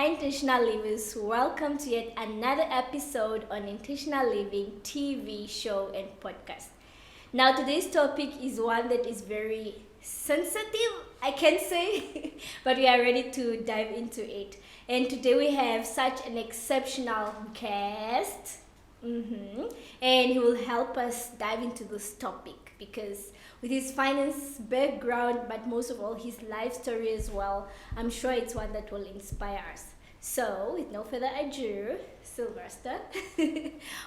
Hi, Intentional Livers. Welcome to yet another episode on Intentional Living TV show and podcast. Now, today's topic is one that is very sensitive, I can say, but we are ready to dive into it. And today we have such an exceptional guest. And he will help us dive into this topic because with his finance background, but most of all his life story as well, I'm sure it's one that will inspire us. So, with no further ado, Sylvester,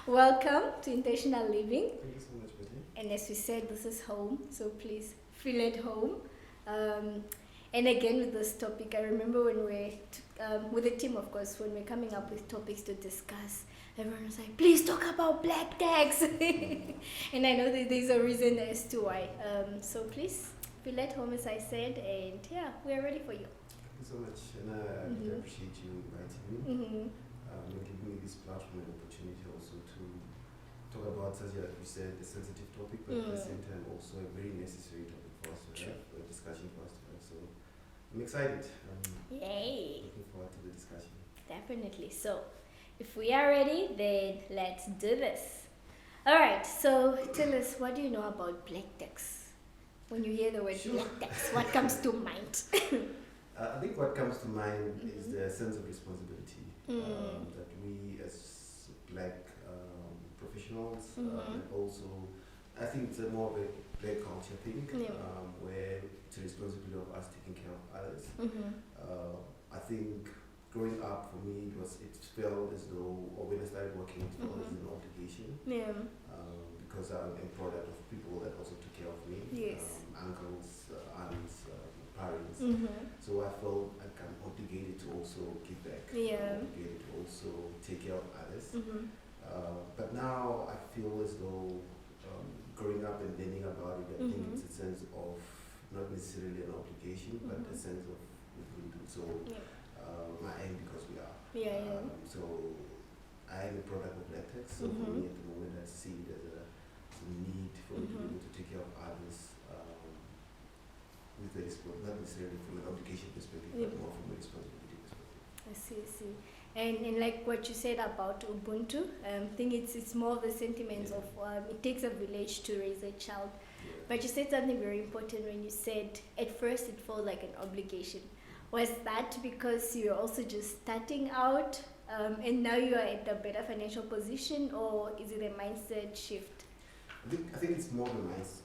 welcome to Intentional Living. Thank you so much, Betty. And as we said, this is home, so please feel at home. Um, and again, with this topic, I remember when with the team, of course, when we're coming up with topics to discuss, everyone was like, please talk about black tax. And I know that there's a reason as to why. So please feel at home, as I said, and yeah, we're ready for you. Thank you so much, and I really appreciate you inviting me and giving me this platform and opportunity also to talk about, as you said, a sensitive topic, but at the same time also a very necessary topic for us to have, a discussion for us to have. So I'm excited. Yay! Looking forward to the discussion. Definitely. So if we are ready, then let's do this. All right. So tell us, what do you know about black tax? When you hear the word black tax, what comes to mind? I think what comes to mind is the sense of responsibility that we as black professionals and also I think it's more of a black culture thing where it's a responsibility of us taking care of others. I think growing up for me it felt as though, or when I started working, it felt as an obligation. Because I'm a product of people that also took care of me. Yes. Uncles, aunts, parents. So I felt like I'm obligated to also give back. I'm obligated to also take care of others. But now I feel as though growing up and learning about it, I think it's a sense of not necessarily an obligation, but a sense of we can do so. I am because we are. So I am a product of black tax. So for me at the moment, I see it as a need for me to be able to take care of others with not necessarily from an obligation perspective, but more from a responsibility perspective. I see. And like what you said about Ubuntu, I think it's more of the sentiments of it takes a village to raise a child. But you said something very important when you said at first it felt like an obligation. Was that because you're also just starting out and now you are at a better financial position, or is it a mindset shift? I think it's more of a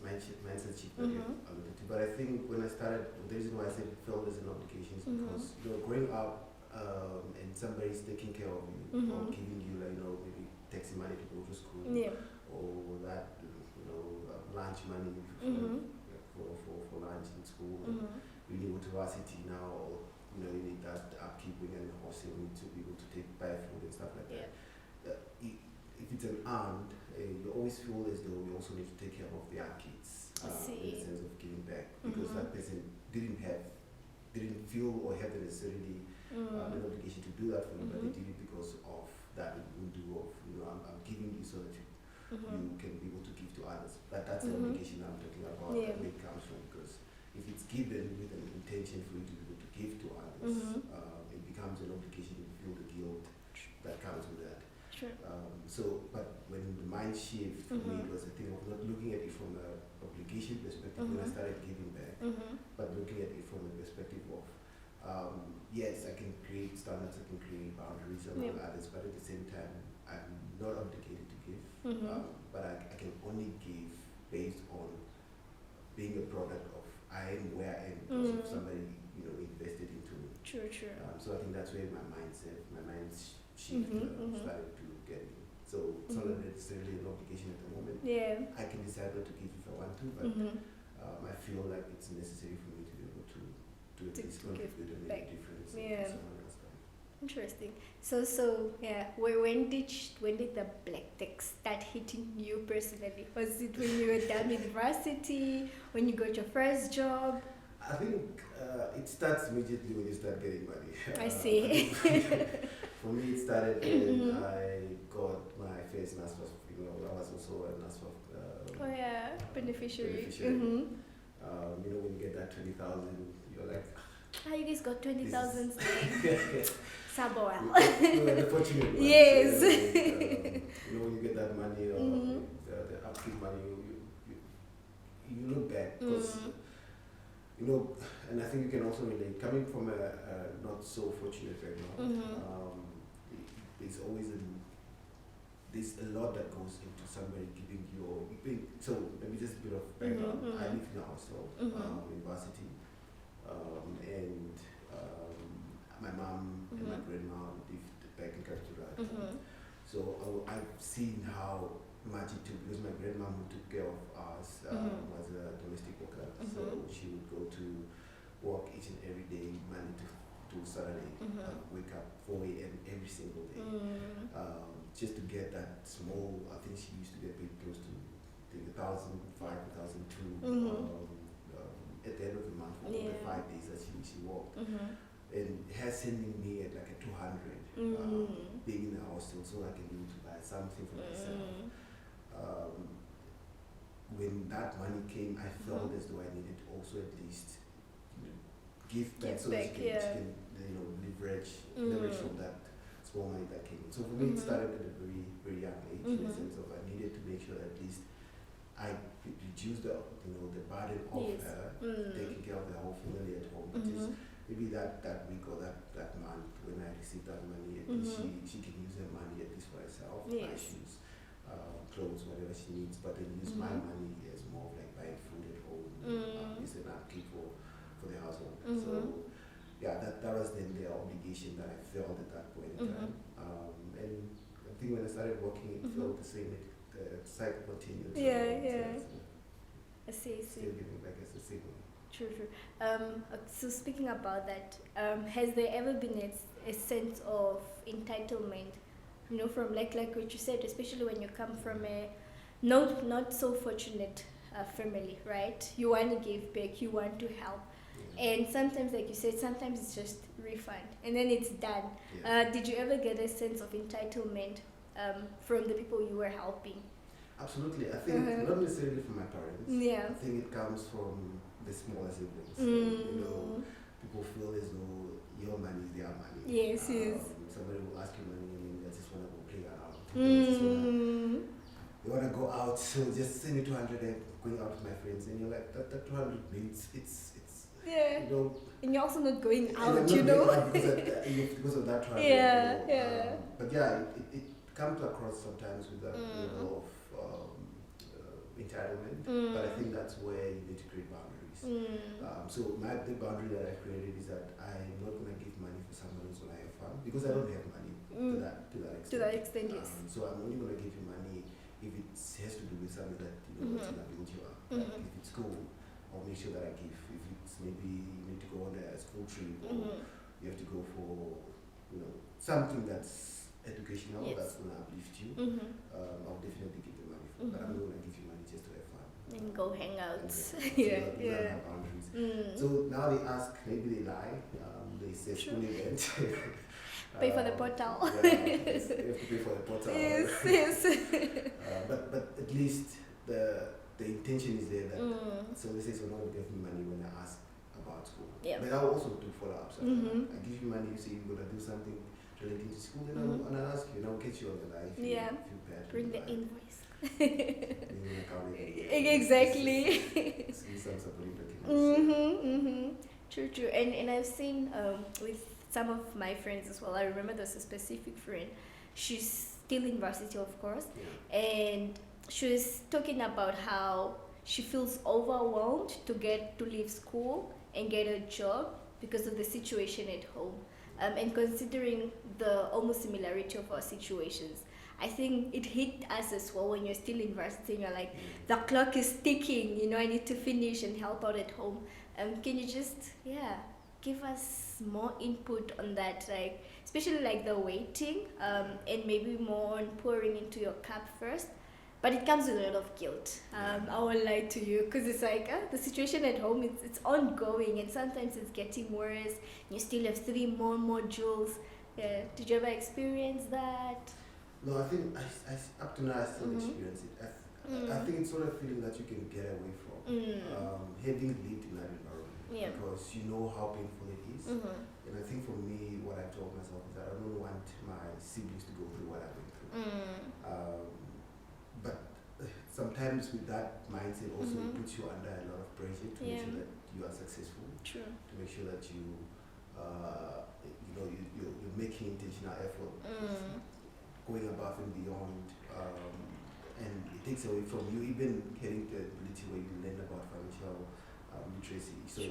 mindset shift that you alluded to. But I think when I started, the reason why I said it felt as an obligation is because growing up and somebody's taking care of you or giving you maybe taxi money to go to school or that lunch money for lunch in school. You need to varsity now, or you need that upkeeping and also need to be able to buy food and stuff like that. If it's an aunt, you always feel as though you also need to take care of their kids in the sense of giving back, because that person didn't feel or have the necessarily an obligation to do that for you, but they did it because of that window of I'm giving you so that you can be able to give to others. That's the obligation I'm talking about. Where it comes from, because if it's given with an intention for you to be able to give to others, it becomes an obligation. You feel the guilt that comes with that. Sure. But when the mind shift for me, it was a thing of not looking at it from an obligation perspective when I started giving back, but looking at it from a perspective of yes, I can create standards, I can create boundaries among others, but at the same time, I'm not obligated to give, but I can only give based on being a product of I am where I am because of somebody invested into me. True. So I think that's where my mind shift started to get in. So it's not necessarily an obligation at the moment. I can decide not to give if I want to, but I feel like it's necessary for me to be able to at least contribute and make a difference in someone else's life. Interesting. So when did the black tax start hitting you personally? Was it when you were done with varsity, when you got your first job? I think it starts immediately when you start getting money. I see. For me, it started when I got my first NASFAF. I was also a NASFAF beneficiary. When you get that 20,000, you're like, Ah, you guys got 20,000 today. Saboa. We're the fortunate ones. Yes. When you get that money or the upkeep money, you look back because and I think you can also relate. Coming from a not so fortunate background, there's always there's a lot that goes into somebody giving you or so maybe just a bit of background. I live in a hostel, university, and my mom and my grandma lived back in Capital. So I've seen how much it took because my grandma who took care of us was a domestic worker, so she would go to work each and every day, Monday to Saturday, wake up 4 a.m. every single day, just to get that small. I think she used to get paid close to 1,005, 1,002 at the end of the month for the 5 days that she worked. And her sending me at like a 200, being in the hostel, so I can be able to buy something for myself. When that money came, I felt as though I needed to also at least give back so that she can leverage from that small money that came in. So for me, it started at a very, very young age, in the sense of I needed to make sure that at least I reduce the burden of her taking care of the whole family at home. But just maybe that week or that month when I received that money, at least she can use her money at least for herself, buy shoes, clothes, whatever she needs, but then use my money as more of like buying food at home, it's an upkeep for the household. So that was then the obligation that I felt at that point in time. And I think when I started working, it felt the same. The cycle continued. I see. Still giving back as the same way. True. So speaking about that, has there ever been a sense of entitlement, from like what you said, especially when you come from a not so fortunate family, right? You want to give back, you want to help, and sometimes, like you said, sometimes it's just refund and then it's done. Did you ever get a sense of entitlement from the people you were helping? Absolutely. I think not necessarily from my parents. I think it comes from the smaller siblings. People feel as though your money is their money. Yes. Somebody will ask you money and they just want to go play around. They want to go out, so just send me 200 and going out with my friends. And you're like, that 200 means it's and you're also not going out, because of that 200. But it comes across sometimes with that level of entitlement, but I think that's where you need to create boundaries. So my big boundary that I've created is that I'm not going to give money for someone who's going to have fun because I don't have money to that extent. Yes. So I'm only going to give you money if it has to do with something that what's going to build you up. Like if it's school, I'll make sure that I give. If it's maybe you need to go on a school trip or you have to go for something that's educational, that's going to uplift you, I'll definitely give you money for. But I'm not going to give you money just to have fun. And go hang out. Have boundaries. So now they ask, maybe they lie, they say school event. Pay for the portal. You have to pay for the portal. Yes. But at least the intention is there that so they say so now give me money when I ask about school. But I will also do follow-ups. I give you money, you say you're gonna do something relating to school, then I'll ask you, and I'll get you on the live. Feel bad. Bring the invoice. Exactly. See some supporting documents. True. And I've seen with some of my friends as well. I remember there's a specific friend. She's still in varsity, of course, and she was talking about how she feels overwhelmed to leave school and get a job because of the situation at home. And considering the almost similarity of our situations, I think it hit us as well when you're still in varsity and you're like, the clock is ticking, I need to finish and help out at home. Can you just, give us more input on that, like especially like the waiting and maybe more on pouring into your cup first? But it comes with a lot of guilt. I won't lie to you, because it's like the situation at home, it's ongoing and sometimes it's getting worse. You still have 3 more modules. Did you ever experience that? No, I think I up to now I still experience it. I think it's sort of feeling that you can get away from. Having lived in that environment, Yeah. because you know how painful it is. And I think for me, what I told myself is that I don't want my siblings to go through what I went through. But sometimes with that mindset also it puts you under a lot of pressure to make sure that you are successful. True. To make sure that you, you're making intentional effort, going above and beyond, and it takes away from you even getting to the ability where you learn about financial literacy. So,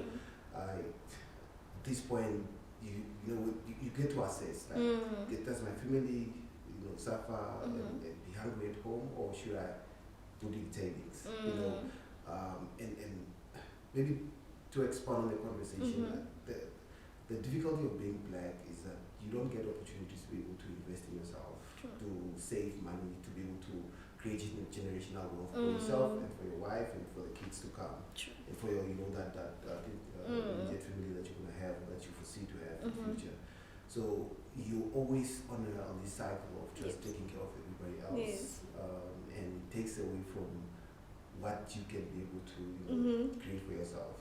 at this point, you get to assess like, does my family, suffer and be hungry at home, or should I put in savings? And maybe to expand on the conversation, the difficulty of being black is that you don't get opportunities to be able to invest in yourself, to save money, to be able to create generational wealth for yourself and for your wife and for the kids to come, and for your, that immediate family that you're going to have, that you foresee to have in the future. So you're always on this cycle of just taking care of everybody else, and it takes away from what you can be able to create for yourself.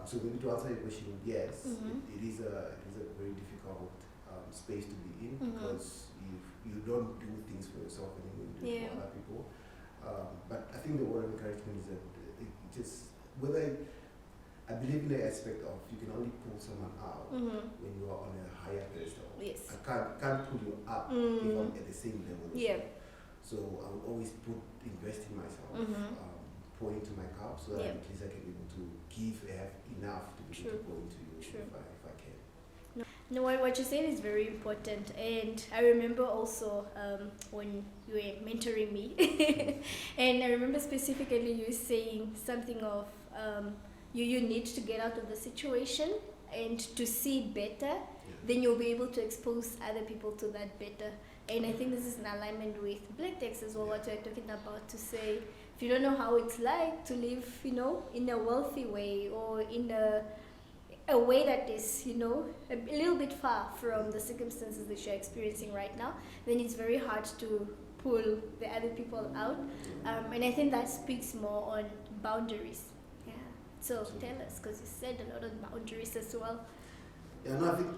So maybe to answer your question, yes, it is a very difficult space to be in, because you don't do things for yourself anymore, you do it for other people. But I think the word of encouragement is that it just, whether I believe in the aspect of you can only pull someone out when you are on a higher pedestal. Yes. I can't pull you up if I'm at the same level as you. So I would always invest in myself, pour into my cup, so that at least I can be able to have enough to be able to pour into you if I can. No, what you're saying is very important, and I remember also when you were mentoring me, and I remember specifically you saying something of you need to get out of the situation and to see better, then you'll be able to expose other people to that better. And I think this is in alignment with Black Text as well, what we're talking about, to say, if you don't know how it's like to live, in a wealthy way, or in a way that is, a little bit far from the circumstances that you're experiencing right now, then it's very hard to pull the other people out. And I think that speaks more on boundaries. Yeah. So tell us, because you said a lot of boundaries as well. Yeah, no, I think,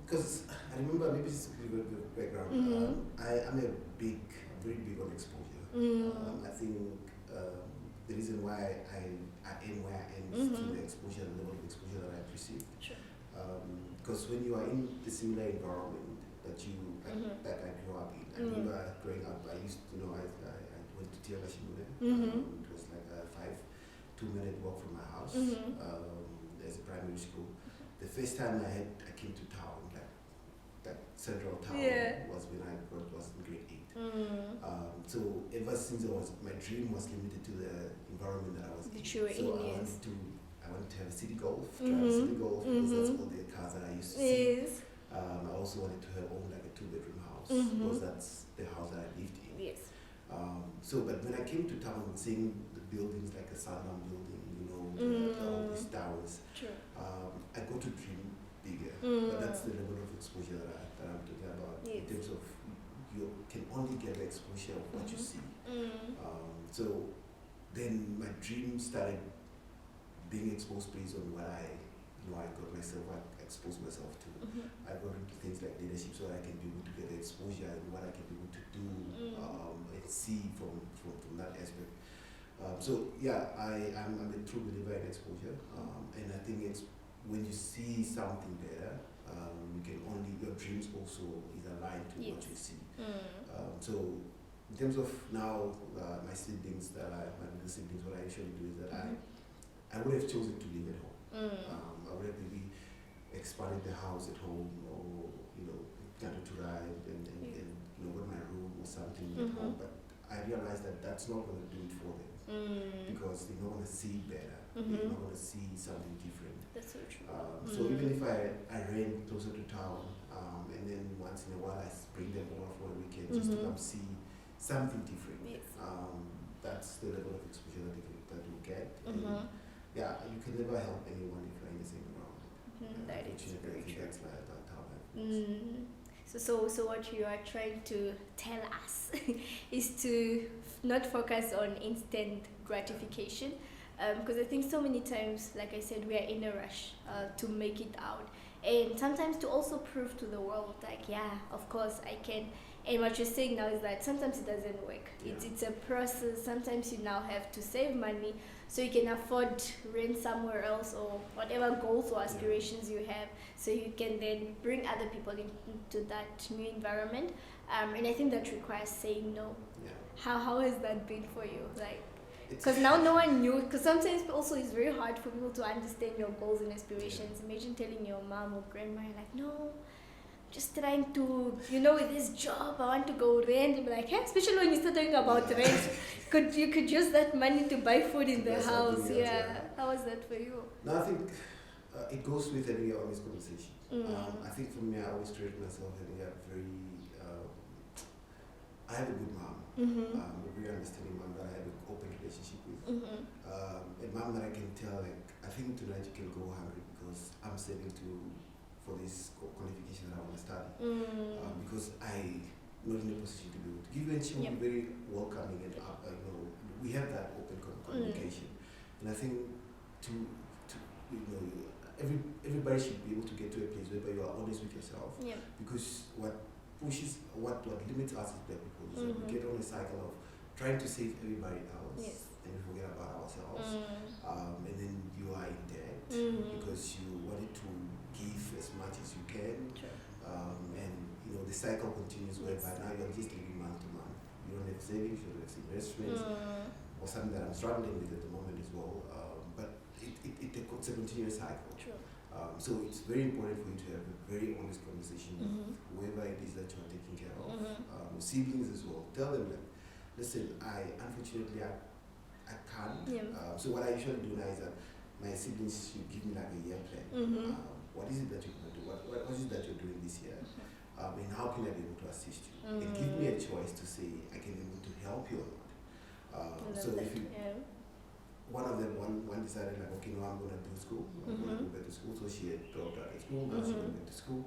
because I remember, maybe it's a really good background. I'm very big on exposure. I think the reason why I am where I am is through the exposure, the level of exposure that I've received. Because when you are in the similar environment that I grew up in, I remember growing up, I used to, I went to Tia Bashimune. It was like a 2-minute walk from my house. There's a primary school. The first time I came to town, that central town, was when I was in grade 8. So ever since my dream was limited to the environment that I was in. So I wanted to have a city golf, drive a city golf, because that's all the cars that I used to see. I also wanted to own like a 2-bedroom house, because that's the house that I lived in. But when I came to town, seeing the buildings like a Sanlam building, all these towers, I got to dream bigger. But that's the level of exposure that I'm talking about, in terms of you can only get the exposure of what you see. So then my dream started being exposed based on what I exposed myself to. I got into things like leadership, so that I can be able to get the exposure and what I can be able to do and see from that aspect. I'm a true believer in exposure, and I think it's when you see something better, your dreams also is aligned to what you see. So in terms of now, my little siblings, what I usually do is that I would have chosen to live at home. I would have maybe expanded the house at home, or gotten to ride and got my room or something at home. But I realized that that's not going to do it for them, because they're not going to see it better. They're not going to see something different. That's so true. So even if I ran closer to town, and then once in a while I bring them over for a weekend just to come see something different, that's the level of exposure that you get. And you can never help anyone if you're in the same environment. That is very true. That's how that works. So what you are trying to tell us is to not focus on instant gratification, Because I think so many times, like I said, we are in a rush to make it out, and sometimes to also prove to the world, like, yeah, of course I can. And what you're saying now is that sometimes it doesn't work. Yeah. It's a process. Sometimes you now have to save money so you can afford rent somewhere else, or whatever goals or aspirations you have, so you can then bring other people into that new environment. And I think that requires saying no. Yeah. How has that been for you? Like, It's because now no one knew. Because sometimes also it's very hard for people to understand your goals and aspirations. Imagine telling your mom or grandma, you're like, no, just trying to, with this job, I want to go rent. You'll be like, hey, especially when you start talking about rent, you could use that money to buy food in the That's house. something else, Yeah. How was that for you? No, I think it goes with having an honest conversation. Mm. I think for me, I always treat myself having a very, I have a good mom, Mm-hmm. a very understanding mom that I have an open relationship with. Mm-hmm. A mom that I can tell, like, I think tonight you can go hungry because I'm saving for this qualification that I want to study. Because I'm not in a position to be able to give you, and she will be very welcoming and we have that open communication. And I think to everybody should be able to get to a place where you are honest with yourself. Yeah. Because what limits us as black people is that we get on a cycle of trying to save everybody else, and we forget about ourselves. And then you are in debt because you wanted to give as much as you can. True. And the cycle continues whereby now you're just living month to month. You don't have savings, you don't have investments, or something that I'm struggling with at the moment as well. But it's a continuous cycle. True. So it's very important for you to have a very honest conversation with whoever it is that you are taking care of. Siblings as well. Tell them that, listen, unfortunately I can't. So what I usually do now is that my siblings should give me like a year plan. What is it that you're going to do? What is it that you're doing this year? And how can I be able to assist you? And give me a choice to say I can be able to help you or not. So if you, one of them, one decided like, okay, no, I'm going to do school. I'm going to go back to school. So she had dropped out of school. Now she went back to school.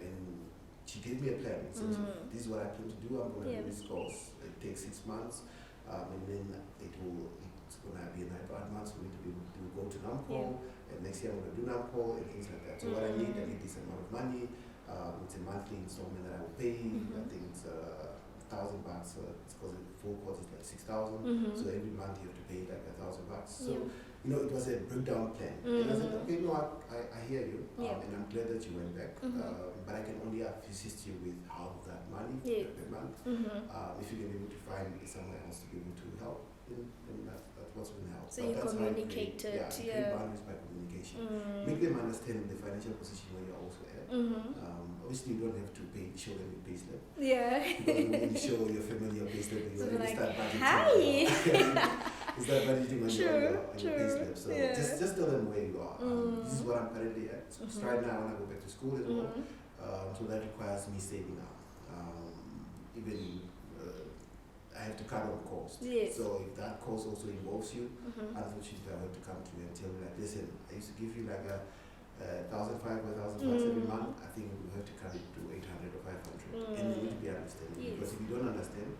And she gave me a plan. So this is what I plan to do. I'm going to do this course. It takes 6 months. And then it's going to be 9 months for me to be able to go to NAMCO. And next year I'm going to do NAMCO and things like that. So what I need this amount of money. It's a monthly installment that I will pay. I think it's $1,000. It's because the full course is like 6,000. So every month you have to pay like $1,000. So it was a breakdown plan. And I said, okay, no, I hear you, and I'm glad that you went back. But I can only assist you with half of that money per month. If you can be able to find somewhere else to be able to help, then that's what's going to help. So you communicated. Create boundaries by communication. Make them understand the financial position where you're also at. Obviously, you don't have to show them your payslip. Because when you show your family your payslip, you already start budgeting. Hi! You start budgeting on your payslip. So just tell them where you are. This is what I'm currently at. So right now, I want to go back to school as well. So that requires me saving up. I have to cut on cost. So if that cost also involves you, unfortunately, I have to come to you and tell you like, listen, I used to give you like $1,500 or $1,000 every month. I think we have to cut it to $800 or $500, and you need to be understanding. Because if you don't understand,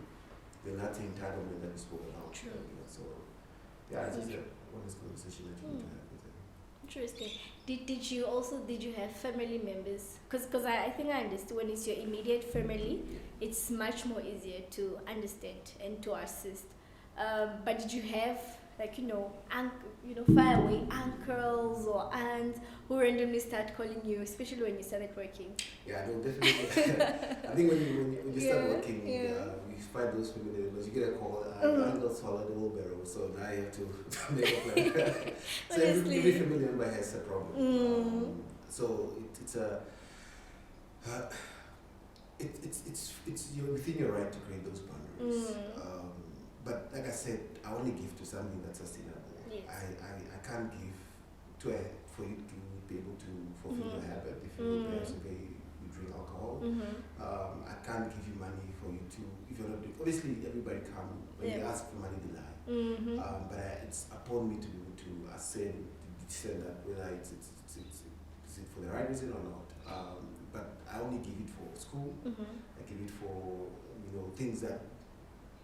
then that's the entitlement that is spoken out. So it's just a honest conversation that you need to have with them. Interesting. Did you have family members? Because I think I understood when it's your immediate family, it's much more easier to understand and to assist. But did you have far away uncles or aunts who randomly start calling you, especially when you started working? Yeah, no, definitely. I think when you start working, you find those family members. You get a call, uncle's swallowed the wheelbarrow, so now you have to make a plan. So every family member has a problem. So it's you're within your right to create those boundaries. But like I said, I only give to something that's sustainable. I can't give for you to be able to fulfill your habit. If you you drink alcohol, I can't give you money for you to, if you're not, obviously everybody can, when they ask for money they lie. But it's upon me to be able to discern that whether is it for the right reason or not. But I only give it for school. I give it for things that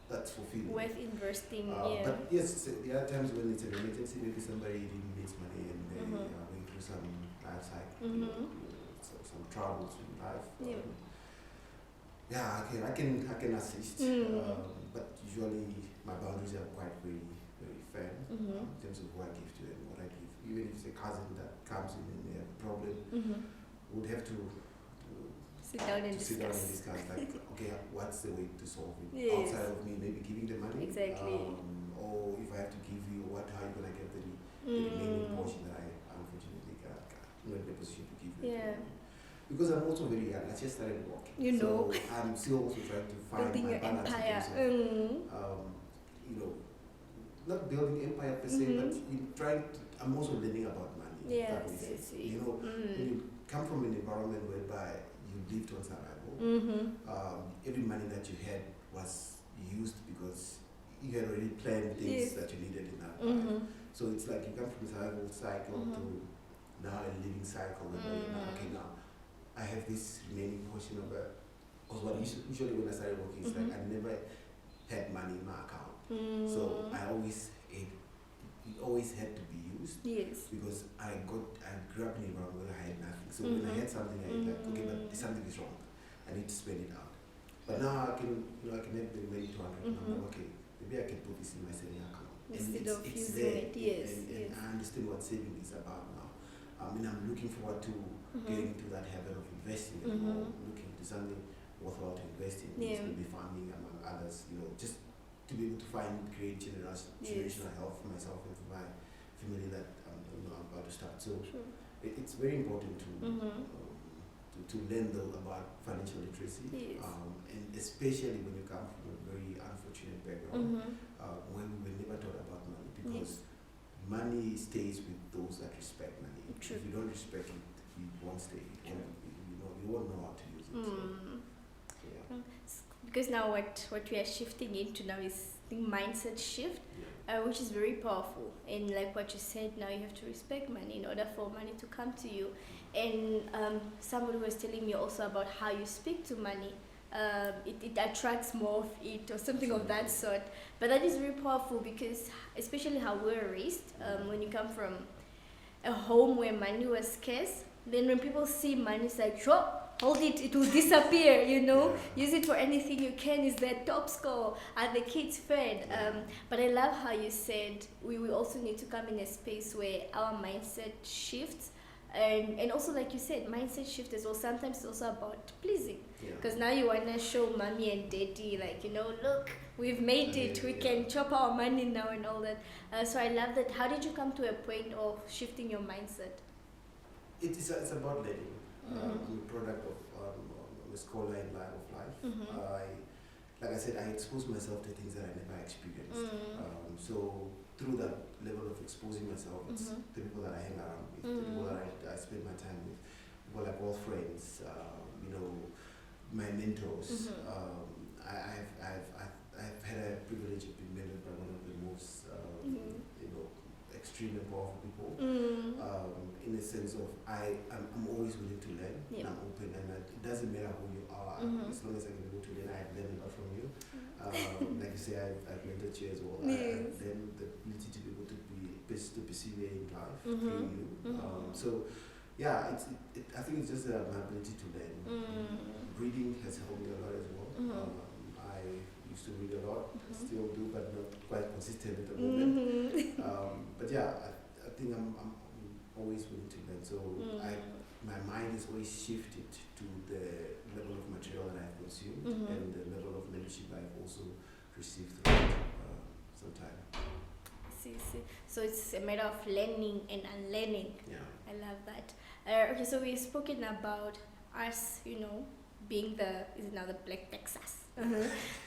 that's fulfilling. Worth investing, But yes, there are times when it's an emergency. Maybe somebody really needs money and they are going through some life cycle, some troubles in life. I can assist, but usually my boundaries are quite very, very firm in terms of who I give to and what I give. Even if it's a cousin that comes in and they have a problem, would have to sit down and discuss. Like, okay, what's the way to solve it? Yes. Outside of me maybe giving the money. Exactly. Or if I have to give you, how are you going to get the remaining portion that I unfortunately not in a position to give you? Yeah. Because I'm also very young. I just started working. So I'm still also trying to find building my your balance empire. in terms of, not building empire per se, but I'm also learning about money. Yes, when you come from an environment whereby you lived on survival, every money that you had was used because you had already planned things that you needed in that life. So it's like you come from a survival cycle to now a living cycle. Okay, now I have this remaining portion of it. Because what usually when I started working, it's like I never had money in my account. So it always had to be used. Yes. Because I grew up in an environment where I had nothing. So when I had something, I was like, okay, but something is wrong. I need to spend it out. But now I can have the remaining 200. And I'm like, okay, maybe I can put this in my saving account. Instead of using there. it, yes. And I understand what saving is about now. I'm looking forward to getting into that habit of investing and looking to something worthwhile to invest in. It's going to be farming among others, just to be able to create generational health for myself and for my family that I'm about to start. So it's very important to learn though about financial literacy, and especially when you come from a very unfortunate background where we were never taught about money, because money stays with those that respect money. If you don't respect it, it won't stay. You won't know how to use it. Because now what we are shifting into now is the mindset shift, which is very powerful. And like what you said, now you have to respect money in order for money to come to you. And somebody was telling me also about how you speak to money. It attracts more of it or something of that sort. But that is very powerful because especially how we're raised, when you come from a home where money was scarce, then when people see money, it's like, sure, hold it, it will disappear, use it for anything you can. Is that top score? Are the kids fed? But I love how you said we will also need to come in a space where our mindset shifts. And also, like you said, mindset shift as well. Sometimes it's also about pleasing. Because now you want to show mommy and daddy, like, look, we've made it. We can chop our money now and all that. So I love that. How did you come to a point of shifting your mindset? It's about learning. I'm a product of a scholar in line of life. Like I said, I expose myself to things that I never experienced. So through that level of exposing myself, it's the people that I hang around with, the people that I spend my time with, people I call friends, my mentors. I've had a privilege of being mentored by one of the most extremely powerful people. In the sense of I'm always willing to learn. And I'm open, and it doesn't matter who you are. As long as I can be able to learn, I've learned a lot from you. Like you say, I've mentored you as well. I've learned the ability to be able to persevere in life through you. So yeah, I think it's just my ability to learn. Reading has helped me a lot as well. I used to read a lot, still do, but not quite consistent at the moment. But yeah, I think I'm always willing to learn. So my mind is always shifted to the level of material that I've consumed and the level of mentorship I've also received throughout some time. See. So it's a matter of learning and unlearning. I love that. Okay, so we've spoken about us, being now the Black Texas.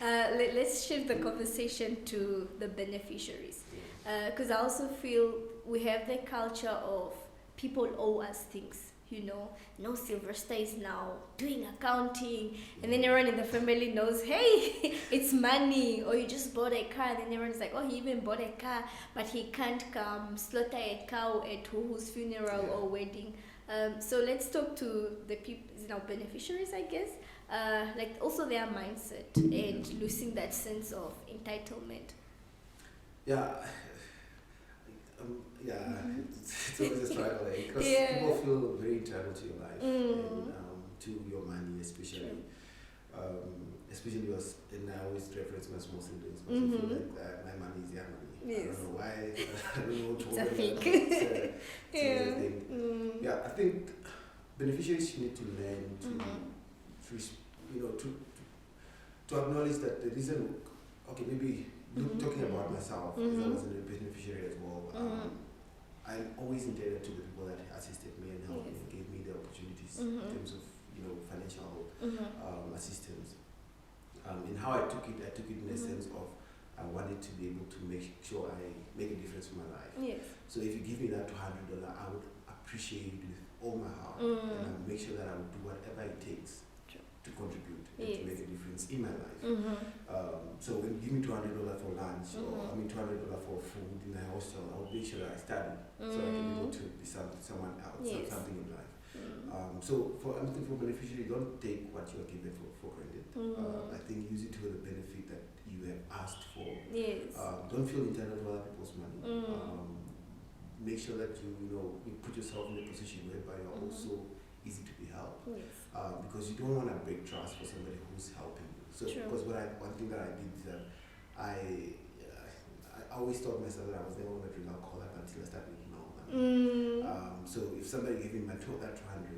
Let's shift the conversation to the beneficiaries. Because I also feel we have the culture of people owe us things. No, Sylvester is now doing accounting, and then everyone in the family knows, hey, it's money. Or you just bought a car, and then everyone's like, oh, he even bought a car, but he can't come slaughter a cow at whose funeral or wedding. So let's talk to the people, beneficiaries, I guess. like also their mindset and losing that sense of entitlement. Yeah, it's always a struggle, because Yeah. people feel very entitled to your life and to your money, especially. Especially us, and I always reference my small siblings because I feel like my money is their money. Yes. I don't know why. I don't know what It's a fake. it's a thing. Yeah, I think beneficiaries need to learn to acknowledge that the reason. Okay, maybe talking about myself, because I was a beneficiary as well. I'm always indebted to the people that assisted me and helped me and gave me the opportunities in terms of financial assistance. And how I took it in a sense of I wanted to be able to make sure I make a difference in my life. Yes. So if you give me that $200, I would appreciate it with all my heart, and I would make sure that I would do whatever it takes to contribute and to make a difference in my life. So when you give me $200 for lunch, or $200 for food in a hostel, I would make sure that I study so I can be able to be someone else, something in life. So for beneficiary, don't take what you are given for granted. I think use it to the benefit that you have asked for. Yes. Don't feel entitled to other people's money. Make sure that you put yourself in a position whereby you're also easy to be helped. Yes. Because you don't want to break trust for somebody who's helping you. So because one thing that I did is that I always told myself that I was never going to drink alcohol until I started making my own money. So if somebody gave me that 200,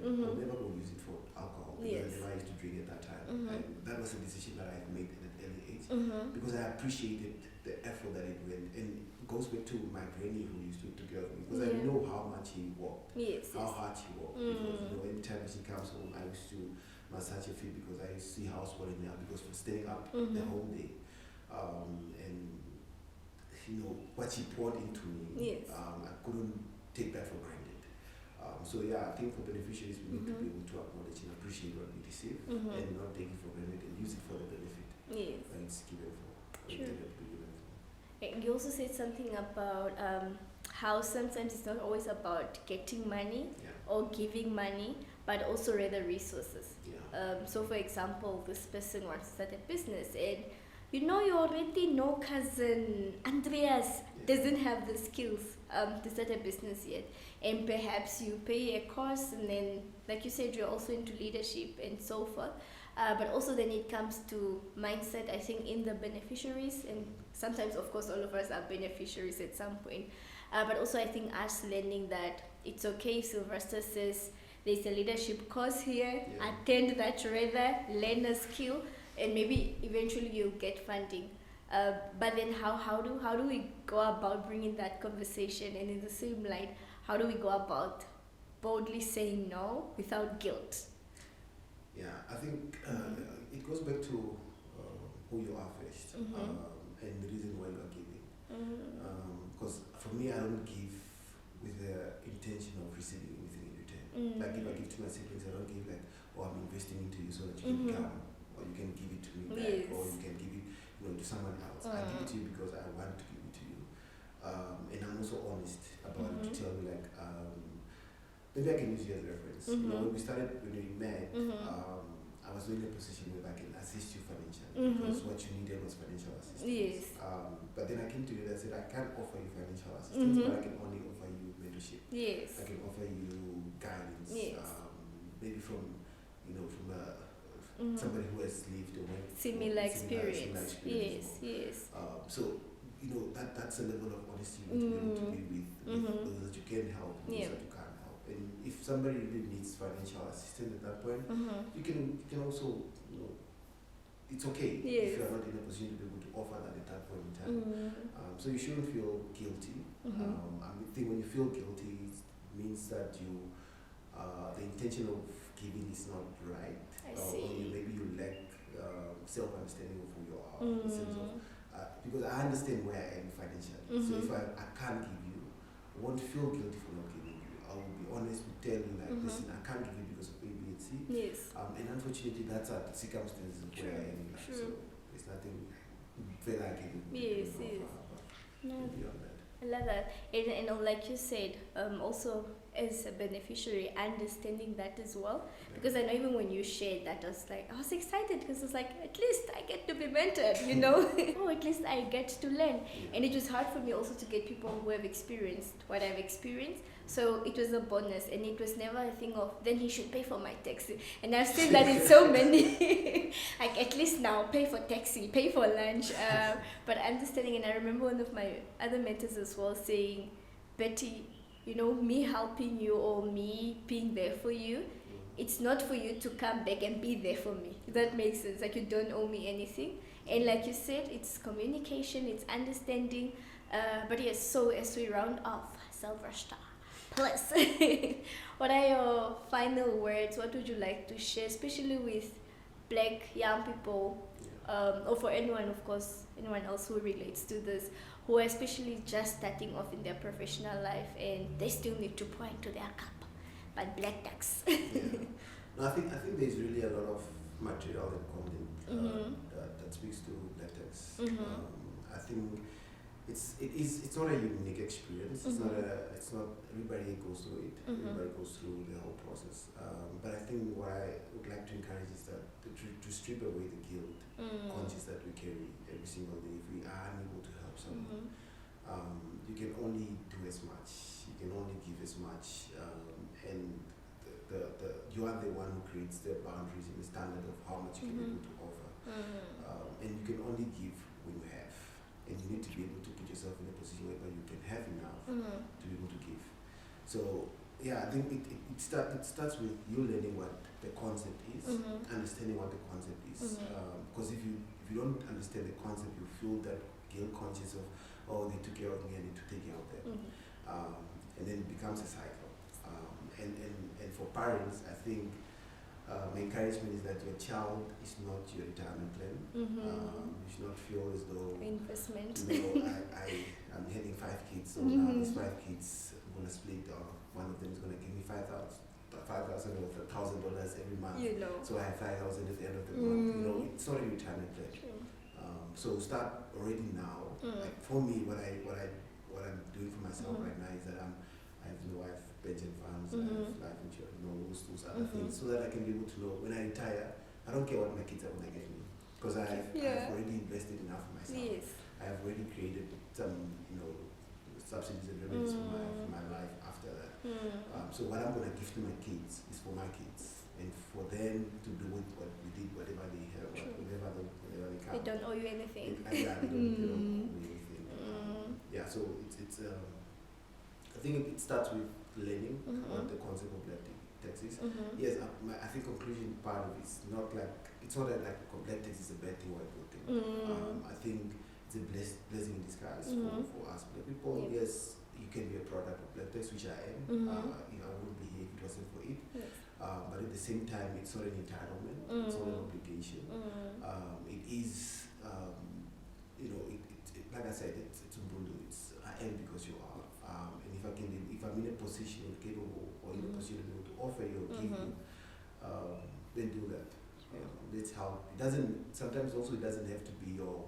I'm never going to use it for alcohol because I used to drink at that time. And that was a decision that I made at an early age because I appreciated the effort that it went. And it goes back to my granny who used to take care of me because I know how much he worked, how hard he worked. Because anytime she comes home, I used to massage her feet because I see how swollen they are because for staying up the whole day. And what she poured into me, I couldn't take that for granted. So I think for beneficiaries we need to be able to acknowledge and appreciate what we receive and not take it for granted and use it for the benefit that it's given for. And you also said something about how sometimes it's not always about getting money or giving money, but also rather resources. So for example, this person wants to start a business and you already know cousin Andreas doesn't have the skills to start a business yet, and perhaps you pay a course, and then like you said you're also into leadership and so forth, but also then it comes to mindset, I think, in the beneficiaries, and sometimes of course all of us are beneficiaries at some point, but also I think us learning that it's okay if Sylvester says there's a leadership course here, attend that rather, learn a skill, and maybe eventually you'll get funding. But then how do we go about bringing that conversation, and in the same light, how do we go about boldly saying no without guilt? I think it goes back to who you are first and the reason why you are giving. Because for me, I don't give with the intention of receiving anything in return. Like if I give to my siblings, I don't give like, I'm investing into you so that you can come, or you can give it to me back, or you can give it to someone else. I give it to you because I want to give it to you. And I'm also honest about it to tell you like, maybe I can use you as a reference. When we met, I was in a position where I can assist you financially because what you needed was financial assistance. But then I came to you and I said, I can't offer you financial assistance, but I can only offer you mentorship. I can offer you guidance. Maybe from somebody who has lived or similar experience. So that's a level of honesty you need to be with those that you can help, those that you can't help. And if somebody really needs financial assistance at that point, you can also, it's okay if you are not in a position to be able to offer that at that point in time. So you shouldn't feel guilty. I think when you feel guilty, it means that the intention of giving is not right. Or maybe you lack self-understanding of who you are, in the sense of, because I understand where I am financially. So if I can't give you, I won't feel guilty for not giving you. I will be honest to tell you like, listen, I can't give you because of A, B, and C. And unfortunately, that's the circumstances of where I am in life. So there's nothing better I can do. Beyond that. I love that. And like you said, also as a beneficiary, understanding that as well. Because I know even when you shared that, I was excited because it's like, at least I get to be mentored, you know? Oh, at least I get to learn. And it was hard for me also to get people who have experienced what I've experienced. So it was a bonus, and it was never a thing of, then he should pay for my taxi. And I've seen that in so many, like at least now, pay for taxi, pay for lunch. But understanding, and I remember one of my other mentors as well saying, Betty, you know, me helping you or me being there for you, it's not for you to come back and be there for me. If that makes sense. Like, you don't owe me anything. And like you said, it's communication, it's understanding. But yes, so as we round off, Sylvester, plus, what are your final words? What would you like to share, especially with Black young people, or for anyone, of course, anyone else who relates to this, who are especially just starting off in their professional life and they still need to pour into their cup, but black tax. No, I think there's really a lot of material and content that speaks to black tax. I think it's not a unique experience. It's not everybody goes through it. Everybody goes through the whole process. But I think what I would like to encourage is that to strip away the guilt conscience that we carry every single day. If we are unable to help someone, you can only do as much. You can only give as much, and you are the one who creates the boundaries and the standard of how much you can be able to offer. And you can only give when you have. And you need to be able to put yourself in a position where you can have enough to be able to give. So yeah, I think it starts with you learning what the concept is, understanding what the concept is. Because if you don't understand the concept, you feel that guilt conscious of, oh, they took care of me, I need to take care of them. And then it becomes a cycle. And for parents, I think my encouragement is that your child is not your retirement plan. You should not feel as though investment. I'm having 5 kids, so now these 5 kids I'm gonna split. One of them is gonna give me $5,000 or $1,000 every month. You know. So I have 5,000 at the end of the month. You know, it's not a retirement plan. So start already now. Like for me, what I'm doing for myself right now is that I have pension funds, I have life insurance, those other things, so that I can be able to know when I retire, I don't care what my kids are going to give me, because I've already invested enough for myself. Yes. I have already created some, subsidies and revenues for my life after that. So what I'm going to give to my kids is for my kids, and for them to do with what we did, whatever they have, whatever they can. They don't owe you anything. They don't owe me anything. So it's I think it starts with learning what the concept of black tax is. Yes, I think conclusion part of it is not like, it's not like black tax is a bad thing or a good thing. I think it's a blessing in disguise for us black people. Yes, you can be a product of black tax, which I am. I wouldn't be here if it wasn't for it. But at the same time, it's not an entitlement. It's not an obligation. It is, like I said, it's Ubuntu. It's I am because you are. And if I'm in a position capable or in a position to be able to offer you or give you, then do that. Let's help. Sometimes also it doesn't have to be your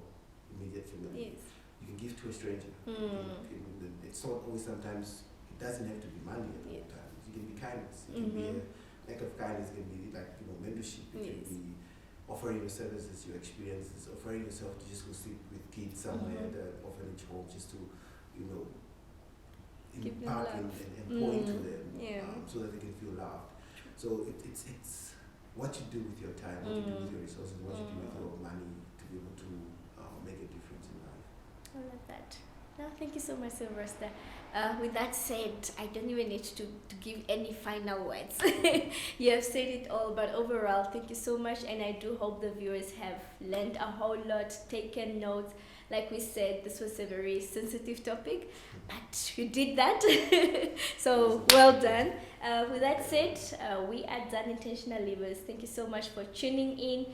immediate family. Yes. You can give to a stranger. It's not always, sometimes it doesn't have to be money at all times. It can be kindness. It can be an act of kindness. It can be like mentorship. It can be offering your services, your experiences, offering yourself to just go sit with kids somewhere at the orphanage home, just to impact and pour into them, so that they can feel loved. So it's what you do with your time, what you do with your resources, what you do with your money to be able to make a difference in life. I love that. No, thank you so much, Sylvester. With that said, I don't even need to give any final words. You have said it all, but overall, thank you so much, and I do hope the viewers have learned a whole lot, taken notes. Like we said, this was a very sensitive topic, but you did that. So well done. With that said, we are done, Intentional Livers. Thank you so much for tuning in.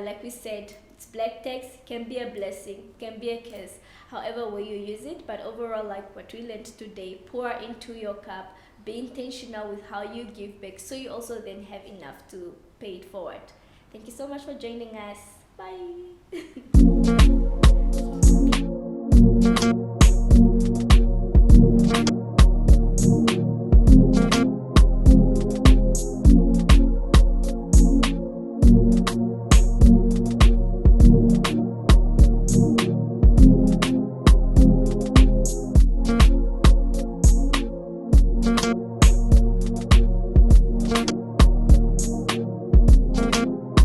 Like we said, it's black tax, can be a blessing, can be a curse, however way you use it. But overall, like what we learned today, pour into your cup, be intentional with how you give back, so you also then have enough to pay it forward. Thank you so much for joining us. Bye.